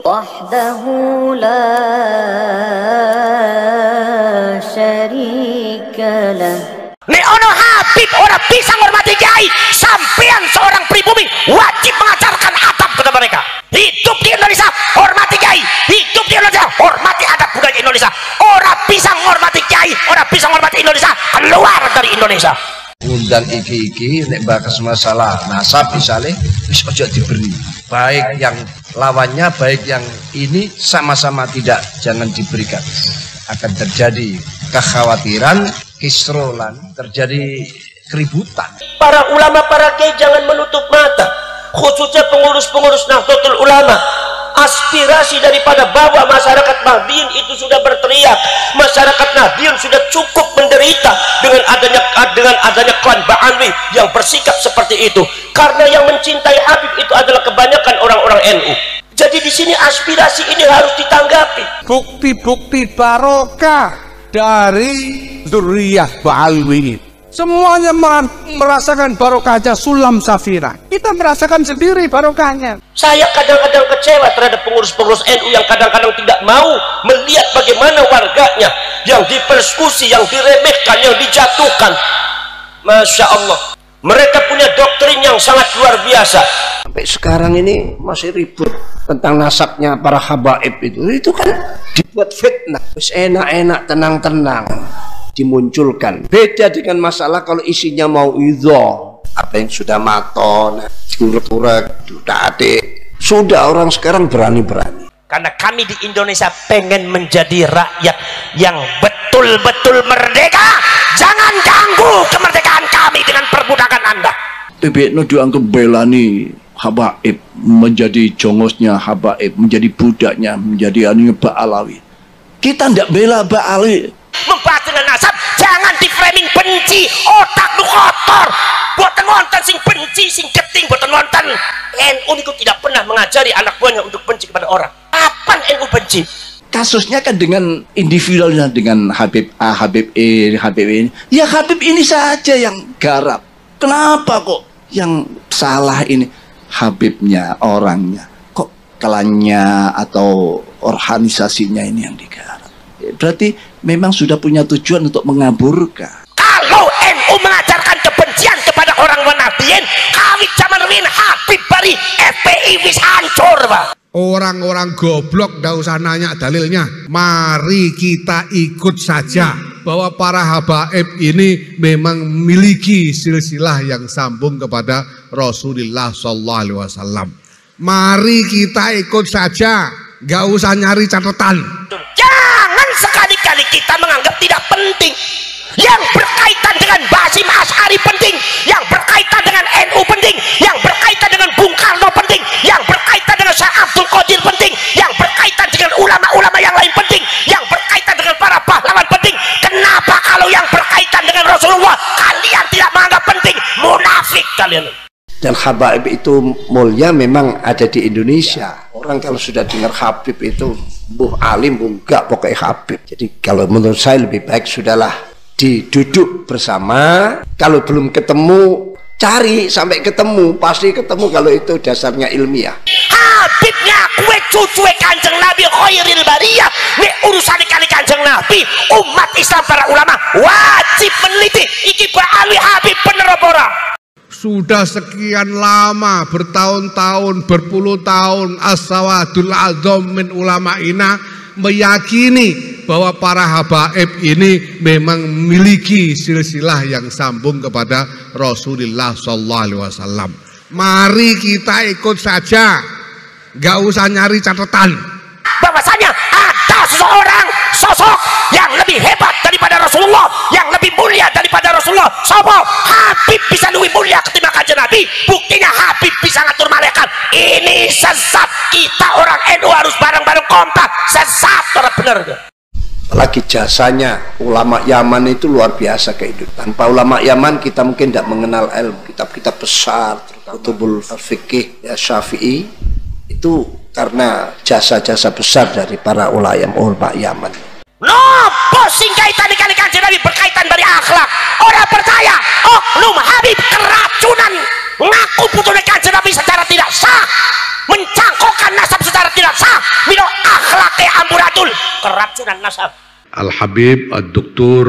wahdahu la syarika lah. Nek ono Habib ora bisa menghormati kiai, sampean seorang pribumi wajib mengajarkan adab kepada mereka. Hidup di Indonesia hormati kiai, hidup di Indonesia hormati adab budaya Indonesia. Ora bisa menghormati kiai, ora bisa menghormati Indonesia, keluar dari Indonesia. Undang iki nek bakas masalah nasab misalnya wis aja diberi, baik yang lawannya baik yang ini sama-sama tidak, jangan diberikan. Akan terjadi kekhawatiran, kisrolan, terjadi keributan. Para ulama, para kiai jangan menutup mata, khususnya pengurus-pengurus Nahdlatul Ulama. Aspirasi daripada bawah masyarakat Nahdliyin itu sudah berteriak. Masyarakat Nahdliyin sudah cukup menderita dengan adanya klan Ba'alwi yang bersikap seperti itu. Karena yang mencintai Habib itu adalah kebanyakan orang-orang NU. Jadi di sini aspirasi ini harus ditanggapi. Bukti-bukti barokah dari zuriyah Ba'alwi. Semuanya merasakan barokahnya Sulam Safira. Kita merasakan sendiri barokahnya. Saya kadang-kadang kecewa terhadap pengurus-pengurus NU yang kadang-kadang tidak mau melihat bagaimana warganya yang dipersekusi, yang diremehkan, yang dijatuhkan. Masya Allah, mereka punya doktrin yang sangat luar biasa. Sampai sekarang ini masih ribut tentang nasabnya para habaib itu kan dibuat fitnah. Terus enak-enak, tenang-tenang dimunculkan. Beda dengan masalah kalau isinya mau idho, apa yang sudah maton, urek-urek, sudah adik, sudah orang sekarang berani-berani. Karena kami di Indonesia pengen menjadi rakyat yang betul-betul merdeka. Jangan ganggu kemerdekaan kami dengan perbudakan Anda. TBNO dianggap belani habaib, menjadi jongosnya habaib, menjadi budaknya, menjadi anunya Ba'alawi. Kita tidak bela Ba'alawi. Membahas dengan nasab, jangan di framing benci, otak lu kotor. Buatan wonten sing benci, sing geting, buatan wonten. NU itu tidak pernah mengajari anak buahnya untuk benci kepada orang. Kapan NU benci? Kasusnya kan dengan individualnya, dengan Habib A, Habib E, Habib ini. Ya Habib ini saja yang garap. Kenapa kok yang salah ini Habibnya, orangnya? Kok klannya atau organisasinya ini yang digarap? Berarti memang sudah punya tujuan untuk mengaburkan. Kalau NU mengajarkan kebencian kepada orang Nahdliyin, kawit zaman Rin Habib bari FPI wis hancur, Pak. Orang-orang goblok nggak usah nanya dalilnya. Mari kita ikut saja bahwa para habaib ini memang memiliki silsilah yang sambung kepada Rasulullah SAW. Mari kita ikut saja, nggak usah nyari catatan. Jangan sekali-kali kita menganggap tidak penting. Yang berkaitan dengan Basim Asy'ari penting, yang berkaitan dengan NU penting, yang berkaitan dengan Bung Karno penting, yang berkaitan dengan Syekh Abdul Qadir penting, yang berkaitan dengan ulama-ulama yang lain penting, yang berkaitan dengan para pahlawan penting. Kenapa kalau yang berkaitan dengan Rasulullah kalian tidak menganggap penting? Munafik kalian. Dan habaib itu mulia memang ada di Indonesia. Orang kalau sudah dengar Habib itu buh alim, enggak pokoknya Habib. Jadi kalau menurut saya lebih baik sudahlah diduduk bersama. Kalau belum ketemu, cari sampai ketemu. Pasti ketemu kalau itu dasarnya ilmiah. Habibnya kue cucu Kanjeng Nabi khairil bariyah. Nek urusan kali Kanjeng Nabi, umat Islam para ulama wajib meneliti iki Ba'alwi Habib bener apa ora. Sudah sekian lama, bertahun-tahun, berpuluh tahun, as-sawadul azam min ulama'ina meyakini bahwa para habaib ini memang memiliki silsilah yang sambung kepada Rasulullah SAW. Mari kita ikut saja, nggak usah nyari catatan. Bahwasanya ada seseorang sosok yang lebih hebat daripada Rasulullah, yang lebih mulia daripada Rasulullah. Sopo? Habib bisa lebih mulia ketimbang Kanjeng Nabi. Buktinya Habib bisa ngatur malaikat. Ini sesat. Kita orang NU harus bareng-bareng kompak. Sesat, orang bener. Apalagi jasanya ulama Yaman itu luar biasa kehidupan. Tanpa ulama Yaman kita mungkin tidak mengenal ilmu. Kitab-kitab besar, Kutubul Fiqih, ya Syafi'i, itu karena jasa-jasa besar dari para ulama Yaman. Nopo sing kaitan kali Kanjeng Nabi berkaitan dari akhlak. Orang percaya oknum Habib keracunan ngaku putune Kanjeng Nabi secara tidak sah, mencangkokkan nasab secara tidak sah, keracunan nasab. Al-Habib Ad-Doktur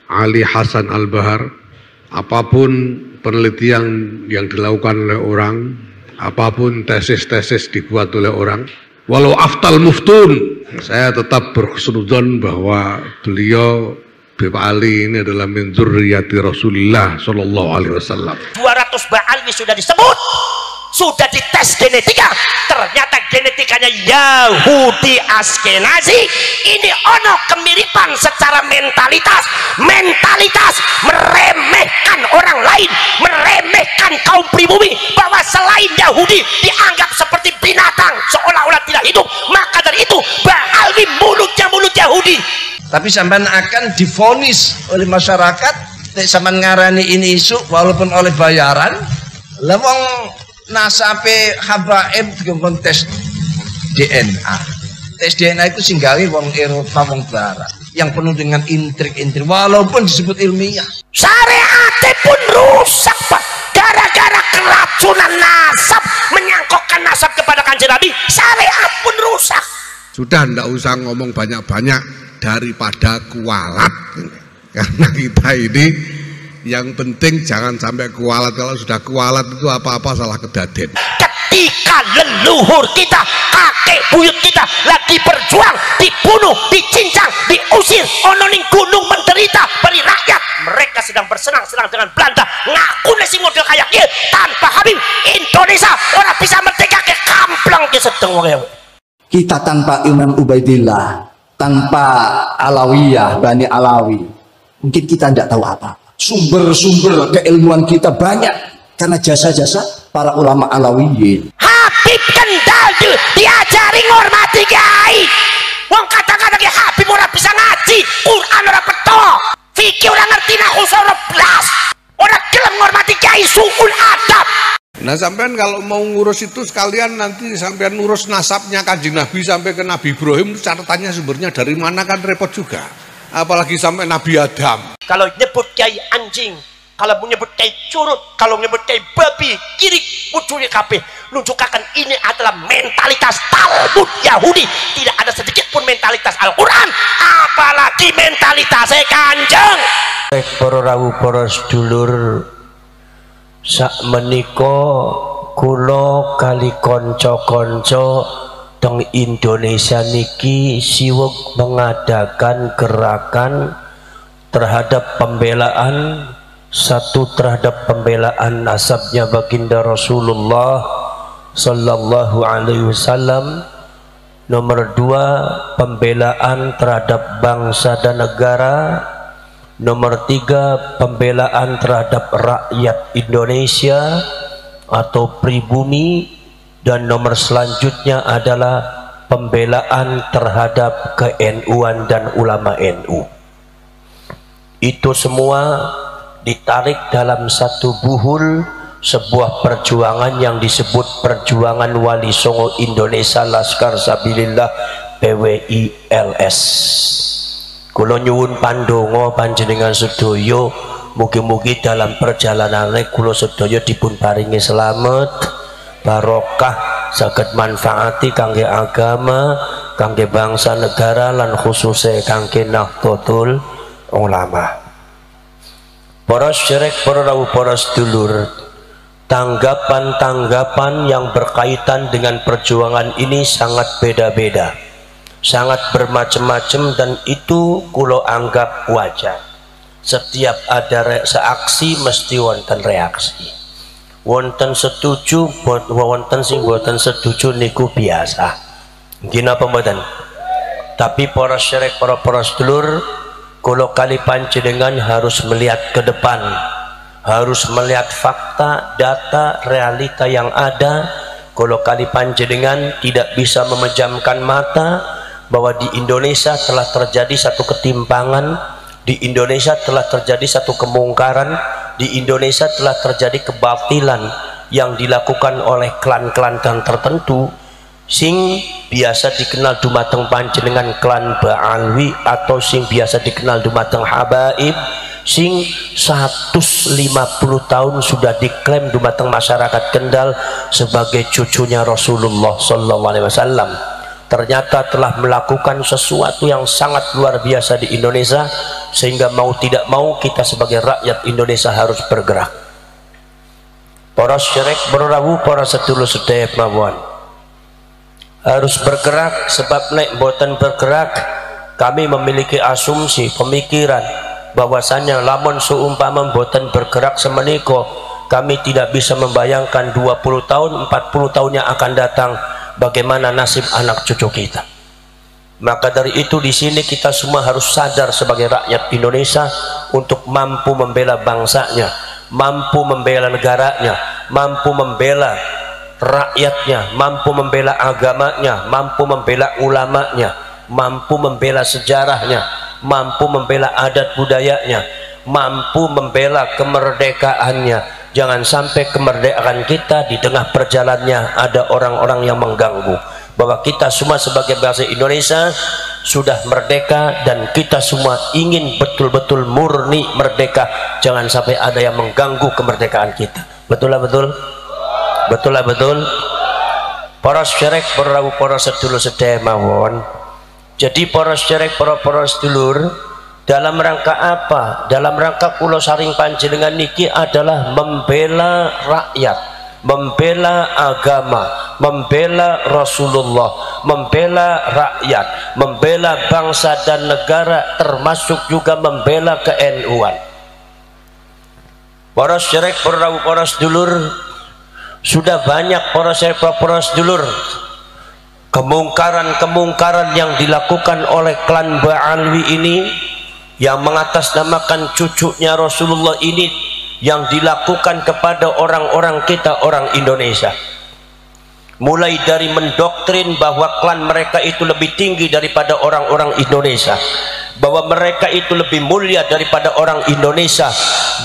Ali Hasan Al-Bahar, apapun penelitian yang dilakukan oleh orang, apapun tesis-tesis dibuat oleh orang, walau aftal muftun, saya tetap berhusnudzon bahwa beliau Habib Ali ini adalah min dzurriyyati Rasulullah sallallahu alaihi wasallam. 200 Ba'alwi sudah disebut, sudah dites genetika, ternyata genetikanya Yahudi Askenazi. Ini ono kemiripan secara mentalitas meremehkan orang lain, meremehkan kaum pribumi, bahwa selain Yahudi dianggap seperti binatang, seolah-olah tidak hidup. Maka dari itu Ba'alwi mulutnya mulut Yahudi. Tapi sampean akan divonis oleh masyarakat nek sampean ngarani ini isu walaupun oleh bayaran. Lah wong nasabe habaib dikon tes DNA. Tes DNA itu singgawi wong Eropa, wong Barat yang penuh dengan intrik-intrik walaupun disebut ilmiah. Syariat pun rusak, Pak. Gara-gara keracunan nasab, menyangkokkan nasab kepada Kanjeng Nabi, syariat pun rusak. Sudah ndak usah ngomong banyak-banyak daripada kualat, karena kita ini yang penting jangan sampai kualat. Kalau sudah kualat itu apa-apa salah kedaden. Ketika leluhur kita, kakek buyut kita lagi berjuang, dibunuh, dicincang, diusir, ono ning gunung menderita beri rakyat, mereka sedang bersenang-senang dengan Belanda. Ngaku nasi model kayak dia tanpa Habib Indonesia orang bisa merdeka ke kamplang ke sedeng wong. Kita tanpa Imam Ubaidillah, tanpa Alawiyah, Bani Alawi, mungkin kita tidak tahu apa. Sumber-sumber keilmuan kita banyak karena jasa-jasa para ulama Alawiyin. Habib kendal diajari ngormati kiai. Wong kata-kata ki Habib ora bisa ngaji, Quran ora peto, fikih ora ngerti, nahwu ora blas, ora gelem ngormati kiai, suul adab. Nah, sampean kalau mau ngurus itu sekalian nanti sampean ngurus nasabnya Kanjeng Nabi sampai ke Nabi Ibrahim, catatannya sumbernya dari mana kan repot juga. Apalagi sampai Nabi Adam. Kalau nyebut kiai anjing, kalau menyebut kiai curut, kalau menyebut kiai babi, kiri ujungnya kabeh nunjukakan ini adalah mentalitas Talmud Yahudi. Tidak ada sedikit pun mentalitas Al-Quran, apalagi mentalitas Kanjeng. Para rawuh, para sedulur, sak menika kula kali kanca-kanca teng Indonesia niki siwuk mengadakan gerakan terhadap pembelaan, satu terhadap pembelaan nasabnya baginda Rasulullah sallallahu alaihi wasallam, nomor dua pembelaan terhadap bangsa dan negara, nomor tiga pembelaan terhadap rakyat Indonesia atau pribumi, dan nomor selanjutnya adalah pembelaan terhadap ke-NU-an dan ulama NU. Itu semua ditarik dalam satu buhul sebuah perjuangan yang disebut Perjuangan Wali Songo Indonesia Laskar Sabilillah PWILS. Kula nyuwun pandonga panjenengan sedaya, mugi-mugi dalam perjalanane kula sedaya dipun paringi selamat, barokah, saged manfaati kangge agama, kangge bangsa negara, lan khususe kangge Nahdlatul Ulama. Para syirek, para rawuh, para sedulur, tanggapan-tanggapan yang berkaitan dengan perjuangan ini sangat beda-beda, sangat bermacam-macam, dan itu kulo anggap wajar. Setiap ada seaksi mesti wonten reaksi, wonten setuju, wonten sing boten setuju, niku biasa. Gini apa mboten? Tapi para syirek, para sedulur, kulo kali panjenengan harus melihat ke depan, harus melihat fakta, data, realita yang ada. Kulo kali panjenengan tidak bisa memejamkan mata bahwa di Indonesia telah terjadi satu ketimpangan, di Indonesia telah terjadi satu kemungkaran, di Indonesia telah terjadi kebatilan yang dilakukan oleh klan-klan tertentu, sing biasa dikenal dumateng panjenengan klan Ba'alwi, atau sing biasa dikenal dumateng habaib, sing 150 tahun sudah diklaim dumateng masyarakat Kendal sebagai cucunya Rasulullah sallallahu alaihi wasallam. ternyata telah melakukan sesuatu yang sangat luar biasa di Indonesia, sehingga mau tidak mau kita sebagai rakyat Indonesia harus bergerak. Para syarek berawu, para sedulur sedaya mawon harus bergerak, sebab nek boten bergerak kami memiliki asumsi pemikiran bahwasannya lamun seumpama boten bergerak semeniko, kami tidak bisa membayangkan 20 tahun 40 tahun yang akan datang bagaimana nasib anak cucu kita. Maka dari itu di sini kita semua harus sadar sebagai rakyat Indonesia untuk mampu membela bangsanya, mampu membela negaranya, mampu membela rakyatnya, mampu membela agamanya, mampu membela ulamanya, mampu membela sejarahnya, mampu membela adat budayanya, mampu membela kemerdekaannya. Jangan sampai kemerdekaan kita di tengah perjalanannya ada orang-orang yang mengganggu. Bahwa kita semua sebagai bangsa Indonesia sudah merdeka dan kita semua ingin betul-betul murni merdeka. Jangan sampai ada yang mengganggu kemerdekaan kita. Betul lah betul? Betul lah betul? Para syarek berawu, para sedulur sedaya mawon. Jadi para syarek, para sedulur, dalam rangka apa? Dalam rangka kula saring panjenengan niki adalah membela rakyat, membela agama, membela Rasulullah, membela rakyat, membela bangsa dan negara, termasuk juga membela ke-NU-an. Para syarek, para sedulur, sudah banyak para syarek, para sedulur, kemungkaran-kemungkaran yang dilakukan oleh klan Ba'alwi ini, yang mengatasnamakan cucunya Rasulullah ini, yang dilakukan kepada orang-orang kita, orang Indonesia. Mulai dari mendoktrin bahwa klan mereka itu lebih tinggi daripada orang-orang Indonesia, bahwa mereka itu lebih mulia daripada orang Indonesia,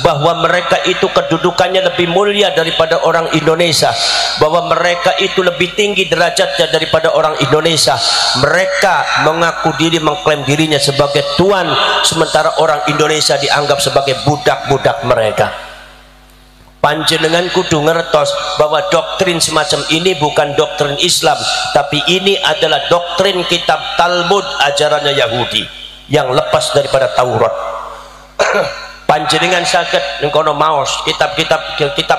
bahwa mereka itu kedudukannya lebih mulia daripada orang Indonesia, bahwa mereka itu lebih tinggi derajatnya daripada orang Indonesia. Mereka mengaku diri, mengklaim dirinya sebagai tuan, sementara orang Indonesia dianggap sebagai budak-budak mereka. Panjenengan kudu ngertos bahwa doktrin semacam ini bukan doktrin Islam, tapi ini adalah doktrin kitab Talmud, ajarannya Yahudi yang lepas daripada Taurat. Panjenengan saged nengkono maos kitab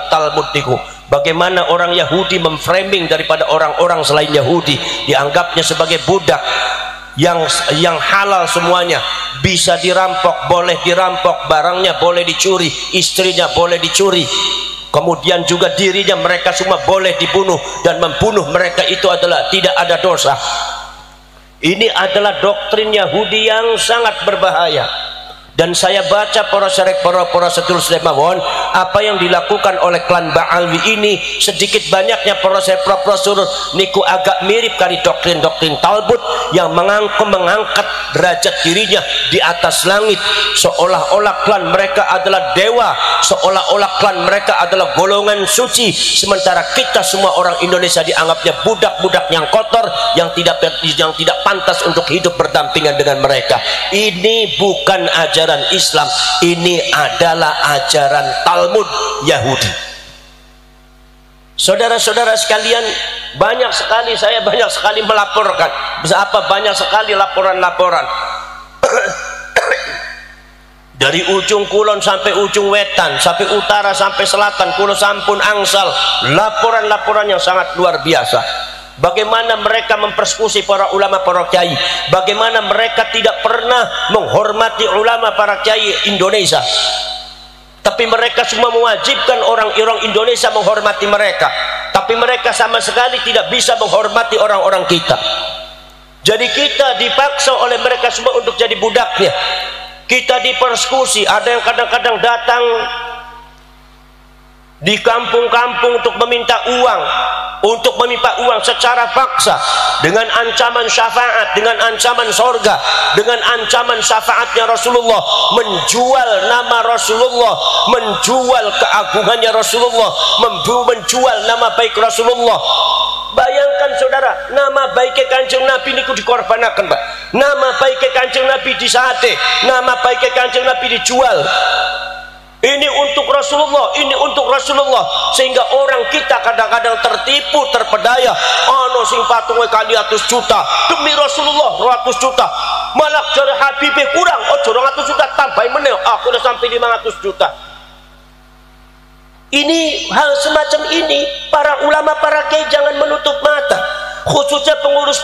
Talmud niku, bagaimana orang Yahudi memframing daripada orang-orang selain Yahudi, dianggapnya sebagai budak yang halal semuanya, bisa dirampok, boleh dirampok, barangnya boleh dicuri, istrinya boleh dicuri, kemudian juga dirinya mereka semua boleh dibunuh, dan membunuh mereka itu adalah tidak ada dosa. Ini adalah doktrin Yahudi yang sangat berbahaya. Dan saya baca para syarek, para sedulur sedaya mawon, apa yang dilakukan oleh klan Ba'alwi ini, sedikit banyaknya para syarek, para sedulur niku agak mirip kali doktrin-doktrin Talmud yang mengangkat derajat dirinya di atas langit, seolah-olah klan mereka adalah dewa, seolah-olah klan mereka adalah golongan suci, sementara kita semua orang Indonesia dianggapnya budak-budak yang kotor, yang tidak pantas untuk hidup berdampingan dengan mereka. Ini bukan ajaran Islam, ini adalah ajaran Talmud Yahudi. Saudara-saudara sekalian, saya banyak sekali melaporkan, banyak sekali laporan-laporan dari ujung kulon sampai ujung wetan, sampai utara sampai selatan, kulo sampun angsal laporan-laporan yang sangat luar biasa. Bagaimana mereka mempersekusi para ulama, para kiai, bagaimana mereka tidak pernah menghormati ulama, para kiai Indonesia, tapi mereka semua mewajibkan orang Indonesia menghormati mereka, tapi mereka sama sekali tidak bisa menghormati orang-orang kita. Jadi kita dipaksa oleh mereka semua untuk jadi budaknya, kita dipersekusi. Ada yang kadang-kadang datang di kampung-kampung untuk meminta uang secara paksa, dengan ancaman syafaat, dengan ancaman sorga, dengan ancaman syafaatnya Rasulullah, menjual nama Rasulullah, menjual keagungannya Rasulullah, menjual nama baik Rasulullah. Bayangkan saudara, nama baiknya Kanjeng Nabi niku dikorbankan, Pak. Nama baiknya Kanjeng Nabi disate, nama baiknya Kanjeng Nabi dijual. ini untuk Rasulullah, ini untuk Rasulullah, sehingga orang kita kadang-kadang tertipu, terpedaya. Ono sing patungnya kali 100 juta demi Rasulullah 100 juta, malah jari Habibie kurang, oh 200 juta tambahin menel, aku udah sampai 500 juta. Ini hal semacam ini, para ulama, para kiai jangan menutup mata, khususnya pengurus-pengurus